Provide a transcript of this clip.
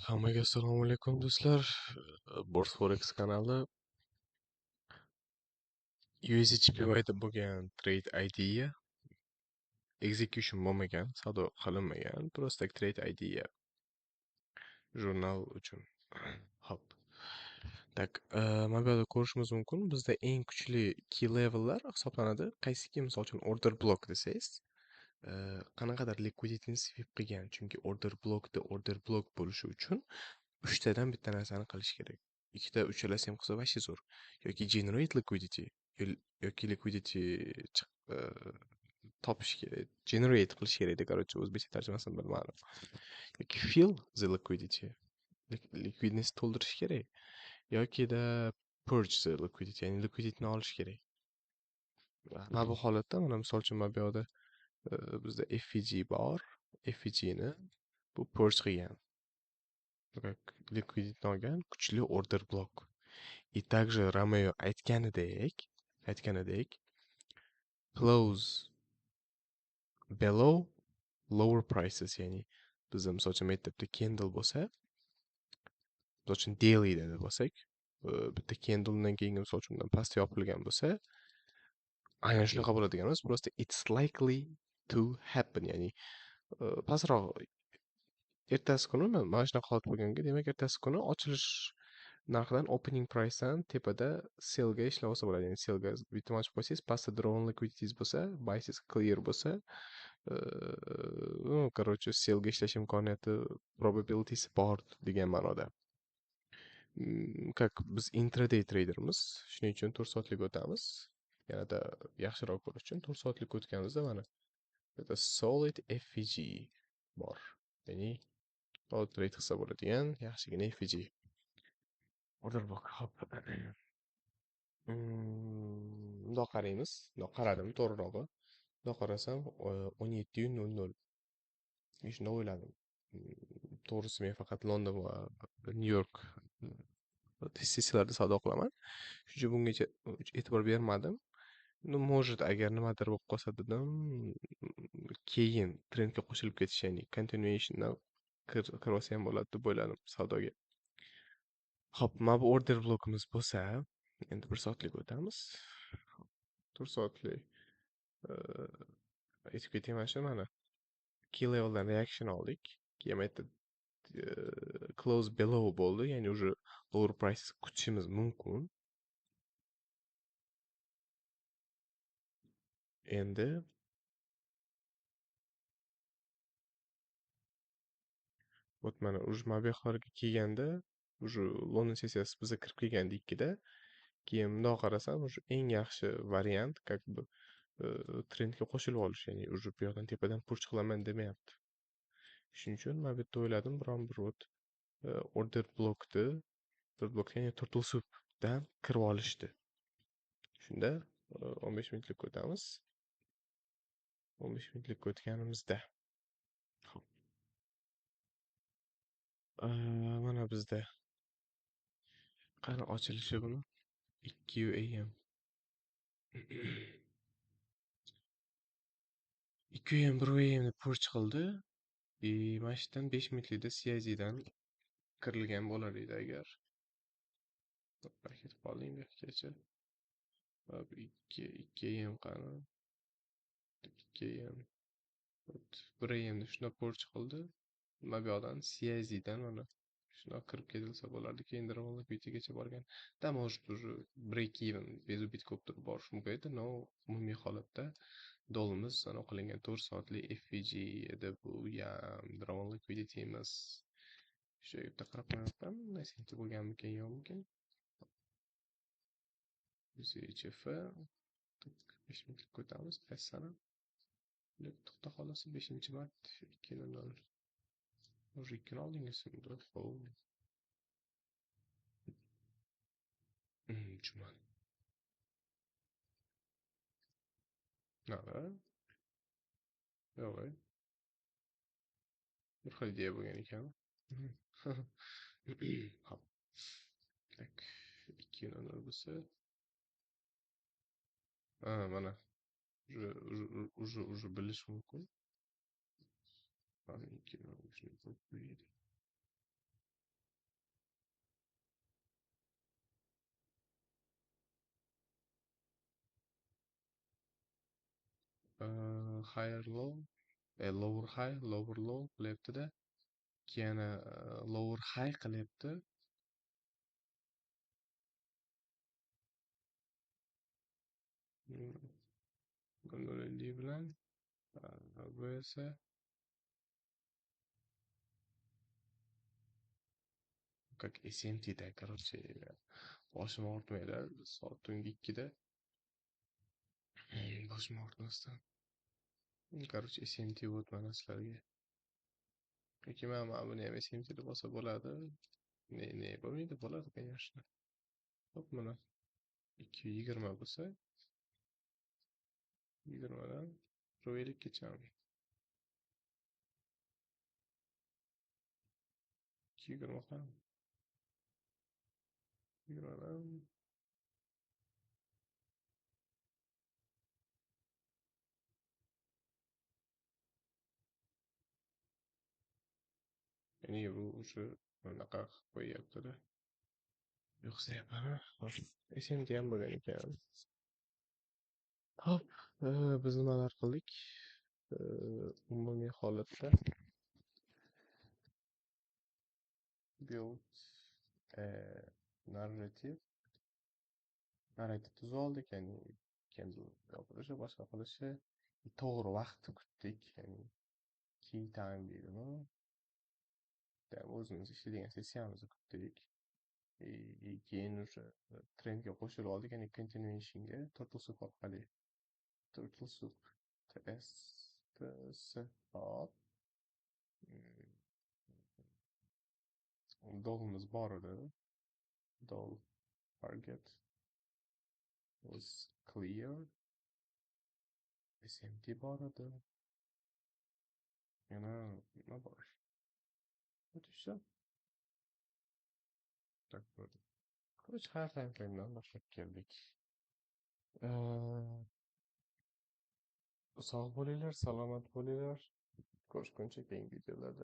Hammaga assalomu alaykum do'stlar. Bors Forex kanali USDJPY'da bo'lgan trade ID'ga execution bo'lmagan, savdo qilinmagan, просто trade ID'ga jurnal uchun. Hop. Tak, mana bu yerda ko'rishimiz mumkin. Bizda eng kuchli key level'lar hisoblanadi. Qaysiki, misol uchun order block desangiz, qanaqadir liquidity sweep qilgan, chunki order block bo'lishi uchun 3 tadan bitta narsani qilish kerak. 2 ta, uchalasi ham qilsa вообще zo'r. Yoki generate liquidity yoki liquidity topish kerak, generate qilish kerak edi, короче, o'zbekcha tarjimasini bilmadim. Yoki fill the liquidity, likvidность to'ldirish kerak, yokida purge the liquidity, ya'ni liquidityni olish kerak. Mana bu holatda, mana misol uchun mana bu yoqda bizda FVG bor. FVG ni bu purge qilgan. Liquidity olgan kuchli order block. И также Romeo aytganidek close below lower prices, ya'ni bizda misol uchun maktabda candle bo'lsa, misol uchun daily deb bo'lsak, bitta candledan keyin misol uchun undan pastda yopilgan bo'lsa, aynan shunaqa bo'ladiganimiz, просто it's likely to happen, ya'ni pastroq ertasi kuni mana shunaqa holat bo'lganga, demak ertasi kuni ochilish narxidan, opening price'dan tepada sellga ishlab olsa bo'ladi. Ya'ni sellga bitim ochib qo'ysangiz, pastda drawn liquidities bo'lsa, buysiz clear bo'lsa, ну, короче, sellga ishlash imkoniyati, probabilitysi bor degan ma'noda. Как biz intraday tradermiz, shuning uchun 4 soatlik o'tamiz. Yanada yaxshiroq ko'rish uchun 4 soatlik o'tganimizda mana bu solid FVG bor. Ya'ni solid trade qilsa bo'ladigan yaxshigina FVG. Order block. Hop. Bundoq qaraymiz. Bundoq qaradim, to'g'rirog'i. Bundoq qarasam 17:00. Shunda o'yladim. To'g'risi men faqat London va Nyu-York sessiyalarda savdo qilaman. Shuning uchun bungacha e'tibor bermadim. Ну, может, agar nimadir bo'lib qolsa dedim, keyin trendga qo'shilib ketish, ya'ni continuationdan kirib olsa ham bo'ladi deb o'yladim savdoga. Hop, mana bu order blokimiz bo'lsa, endi 1 soatlik o'tamiz. 4 soatlik aytib ketaymi, mana key level'dan reaction oldik. Keyin aytib close below bo'ldi, ya'ni уже lower price kutishimiz mumkin. Endi вот mana уже mabehlarga kelganda, уже London sessiyasi bizga kirib kelganda 2da, keyin bundoq qarasam, уже eng yaxshi variant как бы trendga qo'shilib olish, ya'ni уже bu yoqdan tepadan push qilaman demayapti. Shuning uchun men bu yerda o'yladim, biron bir order blokni, ya'ni turtle soup dan kirib olishdi. Shunda 15 minutlik o'tamiz. 15 minutlik o'tganimizda mana bizda qani ochilishi buni 2 am 2 am 1 am deb purch qildi. Mana shu yerdan 5 minutlikda CIZdan kirilgan bo'lar edi agar. Ketib qoldim bu yoqgacha. 2 am qani 2 am 1 amda shunday purch qildi. Mana bu yoqdan CIZdan mana shunday kirib ketilsa bo'lardi. Keyin dramonlik bitigacha borgan. Da может уже break even без убит ko'p turib borish mumkin edi, но umumiy holatda dolimiz sanoq qilingan 4 soatlik FVG edi. Bu ham drawn liquidity emas. Shu yerda qarab qo'yapman. Nasibki bo'lganmikan, yo'qmikan? ZCF 5 minutlik o'tamiz. Qaysi sana? To'xta xolasi 5-mart 2:00. Уже 2 oldingizmi? Juma. Nada. Yo'q. Bir xil idea bo'lgan ekan. Hop. Tak. 2:00 bo'lsa. Mana. Уже bilish mumkin. 12 27. Higher low, lower high, lower low qilyapti-da. Keyin lower high qilyapti. Gondolier bilan bu esa как SMT'da, короче, boshim og'ritmaydi. Soat tungi 2da boshim og'ritmasdan. Короче, SMT bo'pman sizlarga. Yoki mana buni ham SMTda bo'lsa bo'ladi. Ne bo'lmaydi, bo'ladi, конечно. Hop, mana 220 bo'lsa, 20dan ro'ylik kechamiz. 220 ham. 20dan ya'ni bu o'sha bunaqa qilib qo'yyapti-da. Yo'qsa ham SMT ham bo'lgan ekan. Hop, biz nimalar qildik? Umumiy holatda build narrative tuzib oldik, ya'ni Kindle yopilishi, boshqa qilishi, to'g'ri vaqtni kutdik, ya'ni key time deydimi? O'zimiz ishlaydigan sessiyamizni kutdik. Keyin o'sha trendga qo'shilib oldik, ya'ni continuationga TurtleSoup orqali. TurtleSoup TS hop. Dolimiz bor edi. Dol target was clear. SMT bor edi. Yana nima bor? O'tishdi. Tak bo'ldi. Короче, har qanaqadan boshlab keldik. Sog' bo'linglar, salomat bo'linglar. Ko'rishguncha keyingi videolarda.